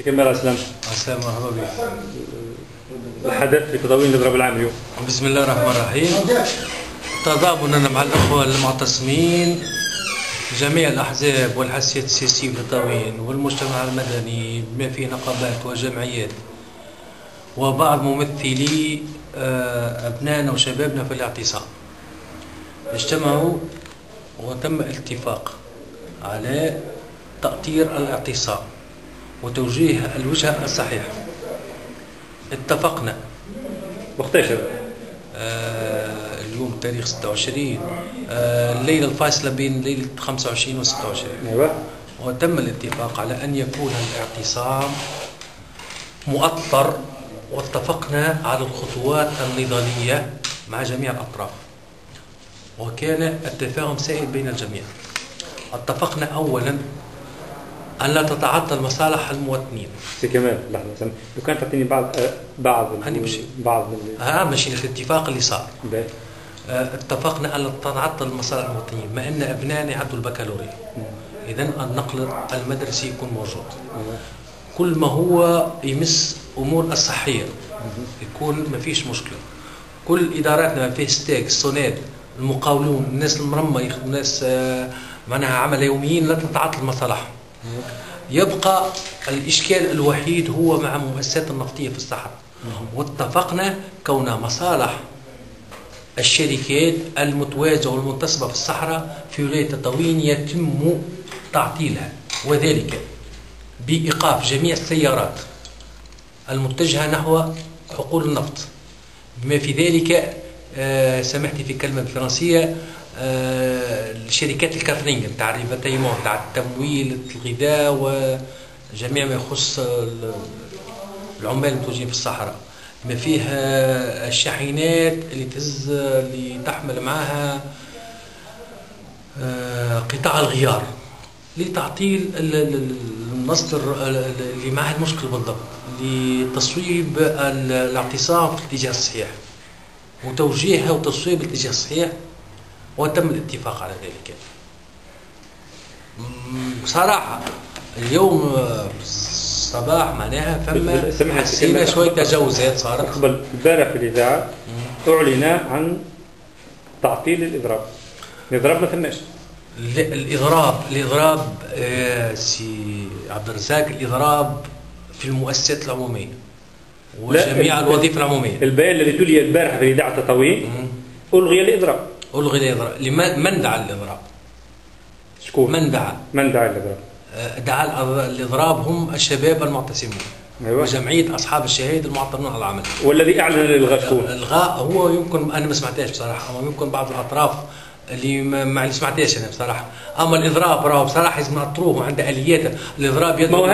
كمال اسلام. السلام مرحبا بك. الحدث في تضامن الاضراب العام اليوم. بسم الله الرحمن الرحيم. تضامننا مع الاخوه المعتصمين جميع الاحزاب والحساسيات السياسيه في تطاوين والمجتمع المدني بما فيه نقابات وجمعيات وبعض ممثلي ابنائنا وشبابنا في الاعتصام اجتمعوا وتم الاتفاق على تأطير الاعتصام وتوجيه الوجهة الصحيحة. اتفقنا وقتاش اليوم تاريخ 26 الليلة الفاصلة بين ليلة 25 و 26. ايوه. وتم الاتفاق على أن يكون الاعتصام مؤطر، واتفقنا على الخطوات النضالية مع جميع الأطراف، وكان التفاهم سائد بين الجميع. اتفقنا أولا أن لا تتعطل مصالح المواطنين. سي كمال لحظة، لو كان تعطيني بعض ماشي الاتفاق اللي صار. اتفقنا أن لا تتعطل مصالح المواطنين، ما أن أبنائنا يعدوا البكالوريا، إذن النقل المدرسي يكون موجود. كل ما هو يمس أمور الصحية يكون ما فيش مشكلة. كل إداراتنا ما فيه ستاك السوناد المقاولون الناس المرمى الناس معناها عمل يوميين لا تتعطل مصالحهم. يبقى الإشكال الوحيد هو مع المؤسسات النفطية في الصحراء، واتفقنا كون مصالح الشركات المتواجدة والمنتصبة في الصحراء في ولاية تطاوين يتم تعطيلها، وذلك بإيقاف جميع السيارات المتجهة نحو حقول النفط، بما في ذلك سمحتي في كلمة بالفرنسية الشركات الكاترينج نتاع الريفاتيمون نتاع التمويل الغذاء وجميع ما يخص العمال المتواجدين في الصحراء، بما فيها الشاحنات اللي تحمل معها قطاع الغيار لتعطيل المصدر اللي معه المشكل بالضبط، لتصويب الاعتصام في الاتجاه الصحيح وتوجيهها وتصويب الاتجاه الصحيح، وتم الاتفاق على ذلك. بصراحة اليوم الصباح معناها فما حسينا شوية تجاوزات صارت. قبل البارح في الإذاعة أعلن عن تعطيل الإضراب. الإضراب ما ثماش. الإضراب سي عبد الرزاق، الإضراب في المؤسسات العمومية وجميع الوظائف العمومية. البيان الذي تلي البارحة في إذاعة تطاوين ألغي الإضراب. ألغي الإضراب. من دعا الإضراب؟ شكون؟ من دعا الإضراب؟ دعا الإضراب هم الشباب المعتصمون. أيوة. وجمعية أصحاب الشهادة المعطلون على العمل. والذي أعلن الإلغاء شكون؟ الإلغاء هو يمكن أنا ما سمعتهاش بصراحة، أو يمكن بعض الأطراف اللي ما سمعتهاش انا بصراحه. اما الاضراب راهو بصراحه لازم نعطروه وعنده اليات. الاضراب يدعو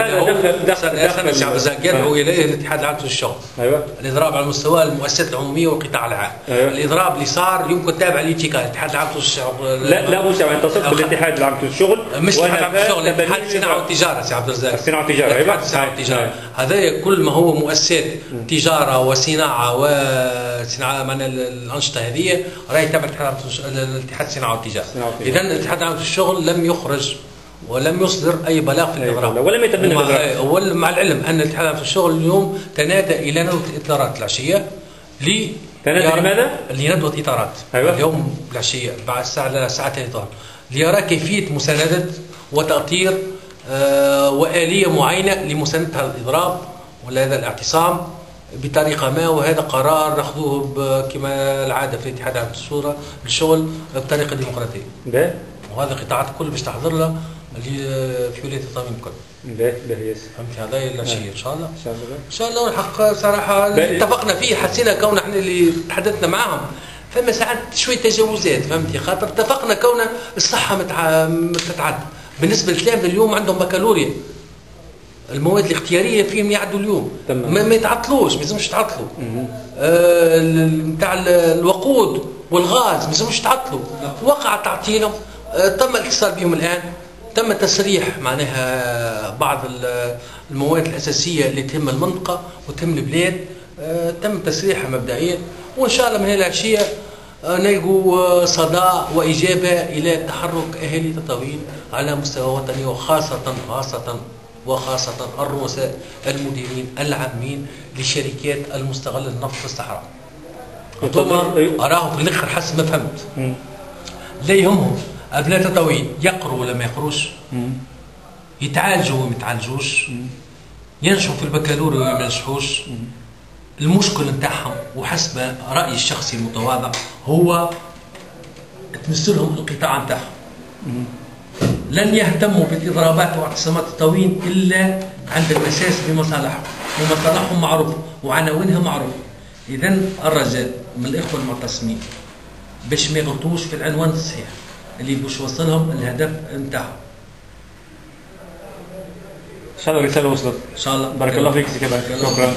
يدعو اليه الاتحاد العام للشغل. ايوه. الاضراب على مستوى المؤسسات العموميه والقطاع العام. أيوة. الاضراب اللي صار يمكن تابع للاتحاد الاتحاد العام للشغل. لا مش تصف بالاتحاد العام للشغل، مش الاتحاد العام للشغل، الاتحاد الصناعه والتجاره سي عبد الرزاق. الصناعه والتجاره. ايوه الصناعه والتجاره. هذا كل ما هو مؤسسات تجاره وصناعه وصناعه من الانشطه هذه راهي تابع الاتحاد الصناعه والتجاره. إذا الاتحاد العام للشغل لم يخرج ولم يصدر أي بلاغ في الإضراب، ولم يتبنى الإضراب. مع العلم أن الاتحاد العام للشغل اليوم تنادى إلى ندوة إطارات العشية تنادى لماذا؟ لندوة إطارات. أيوة. اليوم العشية بعد ساعتين إطار ليرى كيفية مساندة وتأطير وآلية معينة لمساندة هذا الإضراب ولا هذا الاعتصام بطريقه ما، وهذا قرار ناخذوه كما العاده في الاتحاد العام للشغل بطريقه ديمقراطيه. وهذا القطاعات الكل باش تحضر له اللي في ولايه تطاوين الكل. فهمتي هذا الشيء ان شاء الله. ان شاء الله والحق صراحه اتفقنا فيه، حسينا كون احنا اللي تحدثنا معاهم فما ساعات شويه تجاوزات، فهمتي، خاطر اتفقنا كون الصحه متتعدى. بالنسبه للتلامذه اليوم عندهم بكالوريا، المواد الاختياريه فيهم يعدوا اليوم ما يتعطلوش، ما يلزمش يتعطلوا. نتاع الوقود والغاز ما يلزمش يتعطلوا، وقع تعطيلهم. تم الاتصال بهم الان، تم تسريح معناها بعض المواد الاساسيه اللي تهم المنطقه وتهم البلاد، تم تسريحها مبدئيا، وان شاء الله من هذه العشيه نلقوا صدى واجابه الى تحرك اهالي تطاوين على مستوى وطني، وخاصه وخاصة الرؤساء المديرين العامين لشركات المستغلة النفط في الصحراء. أراه في الآخر حسب ما فهمت لا يهمهم أبناء تطاوين يقروا ولا ما يقروش، يتعالجوا وما يتعالجوش، ينجحوا في البكالوريا وما ينجحوش. المشكل نتاعهم وحسب رأيي الشخصي المتواضع هو تمثلهم القطاع نتاعهم. لن يهتموا بالإضرابات واعتصامات التطاوين إلا عند المساس بمصالحهم، ومصالحهم معروفة وعناوينها معروفة. إذا الرجاء من الإخوة المعتصمين باش ما يغلطوش في العنوان الصحيح اللي باش يوصلهم الهدف نتاعهم. إن شاء الله الرسالة وصلت. إن شاء الله. بارك الله فيك. شكرا.